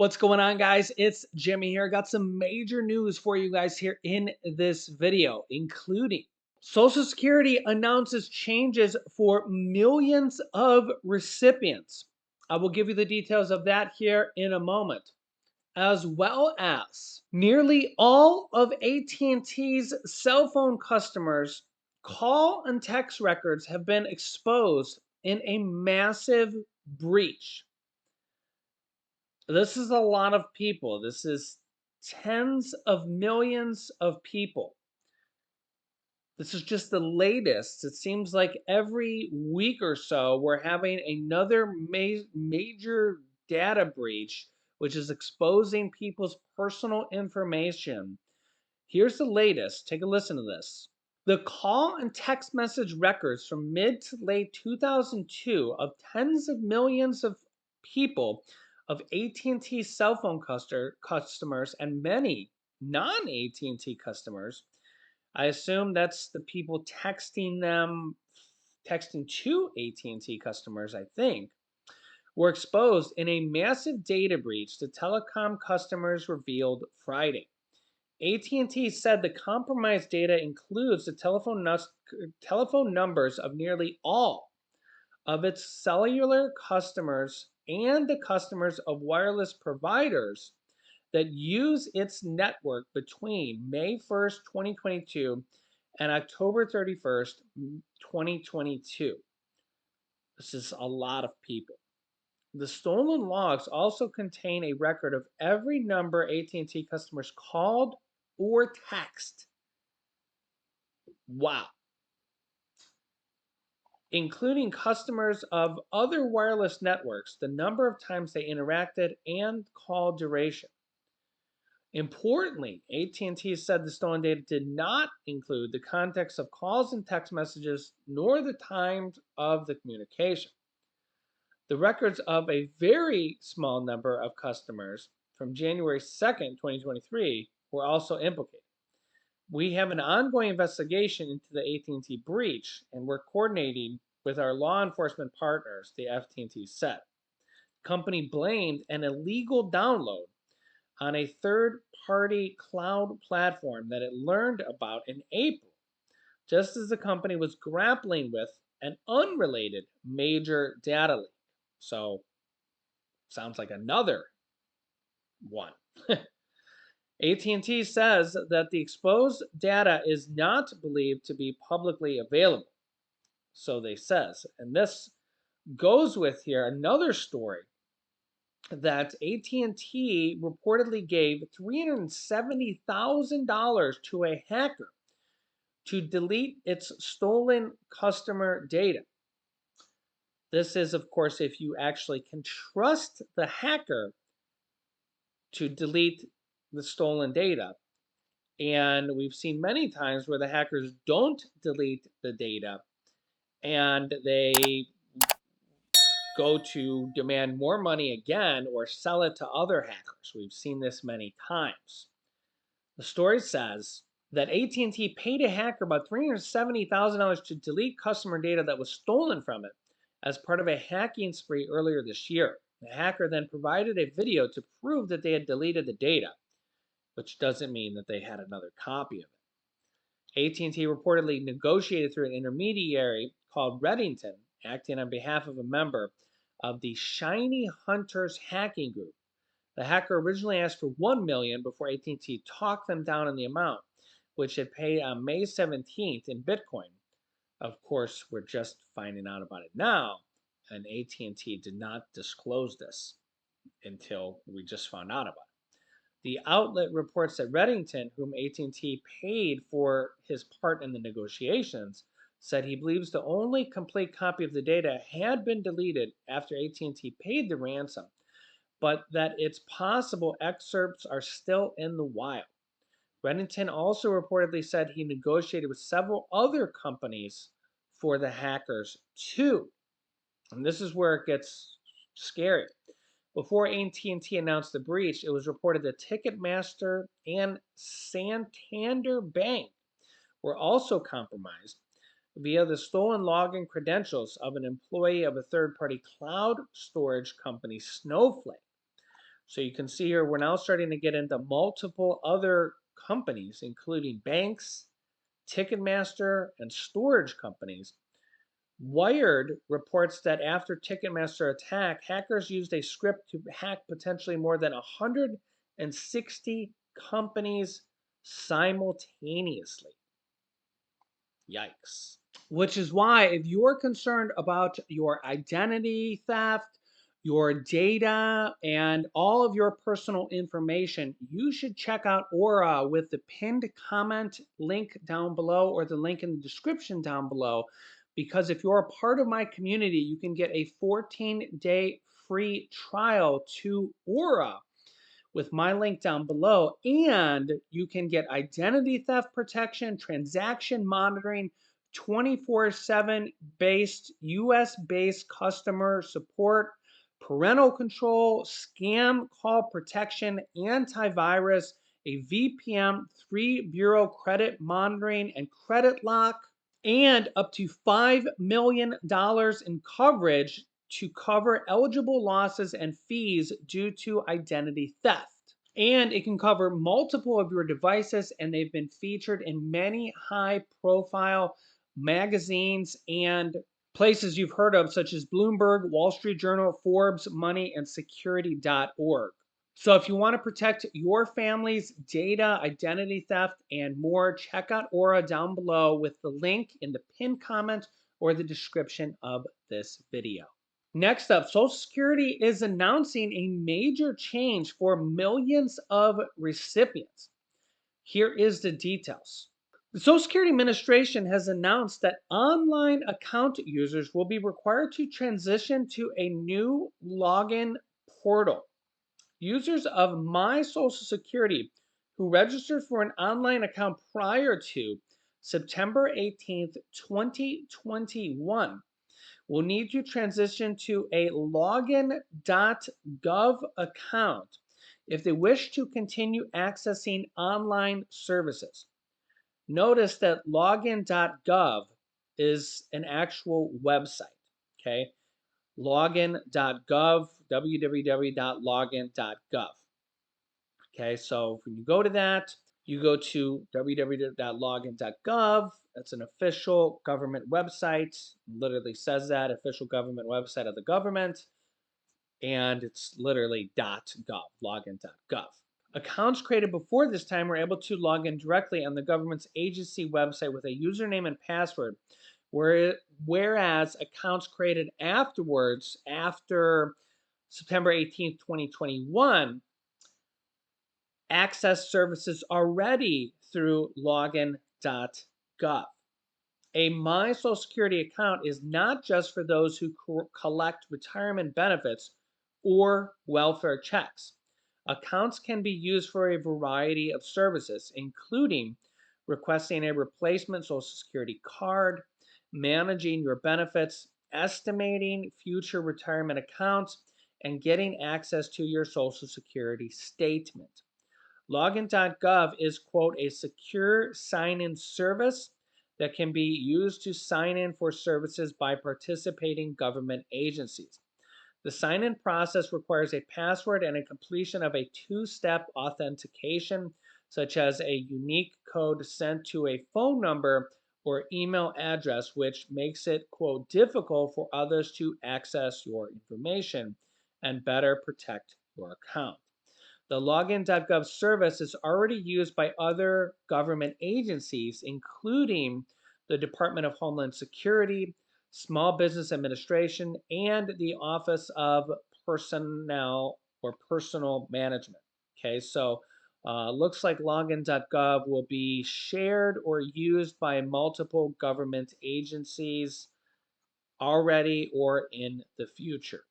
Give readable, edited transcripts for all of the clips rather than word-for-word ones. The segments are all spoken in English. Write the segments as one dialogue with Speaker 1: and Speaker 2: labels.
Speaker 1: What's going on, guys? It's Jimmy here. Got some major news for you guys here in this video, including Social Security announces changes for millions of recipients. I will give you the details of that here in a moment, as well as nearly all of AT&T's cell phone customers' call and text records have been exposed in a massive breach. This is a lot of people. This is tens of millions of people. This is just the latest. It seems like every week or so, we're having another major data breach, which is exposing people's personal information. Here's the latest. Take a listen to this. The call and text message records from mid to late 2002 of tens of millions of people of AT&T cell phone customers and many non-AT&T customers. I assume that's the people texting them, texting to AT&T customers, I think, were exposed in a massive data breach the telecom customers revealed Friday. AT&T said the compromised data includes the telephone numbers of nearly all of its cellular customers and the customers of wireless providers that use its network between May 1st, 2022 and October 31st, 2022. This is a lot of people. The stolen logs also contain a record of every number AT&T customers called or text. Wow. Including customers of other wireless networks, the number of times they interacted, and call duration. Importantly, AT&T said the stolen data did not include the context of calls and text messages nor the times of the communication. The records of a very small number of customers from January 2nd, 2023 were also implicated. We have an ongoing investigation into the AT&T breach, and we're coordinating with our law enforcement partners, the AT&T said. The company blamed an illegal download on a third-party cloud platform that it learned about in April, just as the company was grappling with an unrelated major data leak. So, sounds like another one. AT&T says that the exposed data is not believed to be publicly available. So they says, and this goes with here another story that AT&T reportedly gave $370,000 to a hacker to delete its stolen customer data. This is, of course, if you actually can trust the hacker to delete the stolen data. And we've seen many times where the hackers don't delete the data and they go to demand more money again or sell it to other hackers. We've seen this many times. The story says that AT&T paid a hacker about $370,000 to delete customer data that was stolen from it as part of a hacking spree earlier this year. The hacker then provided a video to prove that they had deleted the data, which doesn't mean that they had another copy of it. AT&T reportedly negotiated through an intermediary called Reddington, acting on behalf of a member of the Shiny Hunters hacking group. The hacker originally asked for $1 million before AT&T talked them down on the amount, which it paid on May 17th in Bitcoin. Of course, we're just finding out about it now, and AT&T did not disclose this until we just found out about it. The outlet reports that Reddington, whom AT&T paid for his part in the negotiations, said he believes the only complete copy of the data had been deleted after AT&T paid the ransom, but that it's possible excerpts are still in the wild. Reddington also reportedly said he negotiated with several other companies for the hackers too. And this is where it gets scary. Before AT&T announced the breach, it was reported that Ticketmaster and Santander Bank were also compromised via the stolen login credentials of an employee of a third-party cloud storage company, Snowflake. So you can see here, we're now starting to get into multiple other companies, including banks, Ticketmaster, and storage companies. Wired reports that after Ticketmaster attack, hackers used a script to hack potentially more than 160 companies simultaneously. Yikes. Which is why, if you're concerned about your identity theft, your data, and all of your personal information, you should check out Aura with the pinned comment link down below or the link in the description down below. Because if you're a part of my community, you can get a 14-day free trial to Aura with my link down below, and you can get identity theft protection, transaction monitoring, 24/7 based US based customer support, parental control, scam call protection, antivirus, a VPN, 3 bureau credit monitoring and credit lock, and up to $5 million in coverage to cover eligible losses and fees due to identity theft. And it can cover multiple of your devices, and they've been featured in many high profile magazines and places you've heard of, such as Bloomberg, Wall Street Journal, Forbes, Money, and Security.org. So if you want to protect your family's data, identity theft, and more, check out Aura down below with the link in the pinned comment or the description of this video. Next up, Social Security is announcing a major change for millions of recipients. Here is the details. The Social Security Administration has announced that online account users will be required to transition to a new login portal. Users of My Social Security who registered for an online account prior to September 18th, 2021 will need to transition to a login.gov account if they wish to continue accessing online services. Notice that login.gov is an actual website, okay? Login.gov, www.login.gov. Okay, so when you go to that, you go to www.login.gov. That's an official government website. It literally says that, official government website of the government. And it's literally .gov, login.gov. Accounts created before this time were able to log in directly on the government's agency website with a username and password, whereas accounts created afterwards, after September 18th, 2021, access services already through login.gov. A My Social Security account is not just for those who collect retirement benefits or welfare checks. Accounts can be used for a variety of services, including requesting a replacement Social Security card, managing your benefits, estimating future retirement accounts, and getting access to your Social Security statement. Login.gov is, quote, a secure sign-in service that can be used to sign in for services by participating government agencies. The sign-in process requires a password and a completion of a two-step authentication, such as a unique code sent to a phone number or email address, which makes it, quote, difficult for others to access your information and better protect your account. The login.gov service is already used by other government agencies, including the Department of Homeland Security, Small Business Administration, and the Office of Personnel or Personal Management. Okay, so looks like login.gov will be shared or used by multiple government agencies already or in the future.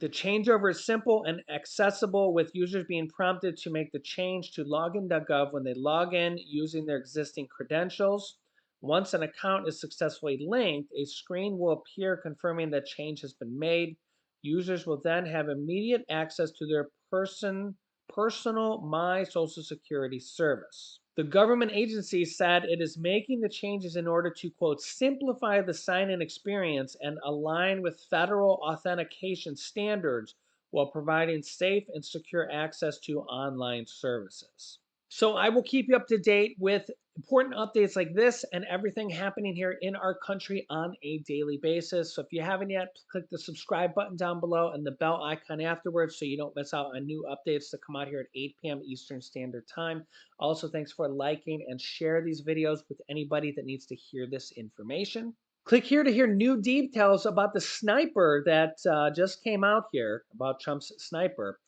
Speaker 1: The changeover is simple and accessible, with users being prompted to make the change to login.gov when they log in using their existing credentials. Once an account is successfully linked, a screen will appear confirming that change has been made. Users will then have immediate access to their personal My Social Security service. The government agency said it is making the changes in order to, quote, simplify the sign in experience and align with federal authentication standards while providing safe and secure access to online services. So I will keep you up to date with important updates like this and everything happening here in our country on a daily basis. So if you haven't yet, click the subscribe button down below and the bell icon afterwards so you don't miss out on new updates that come out here at 8 p.m. Eastern Standard Time. Also, thanks for liking and share these videos with anybody that needs to hear this information. Click here to hear new details about the sniper that just came out here, about Trump's sniper.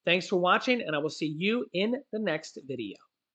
Speaker 1: Thanks for watching, and I will see you in the next video.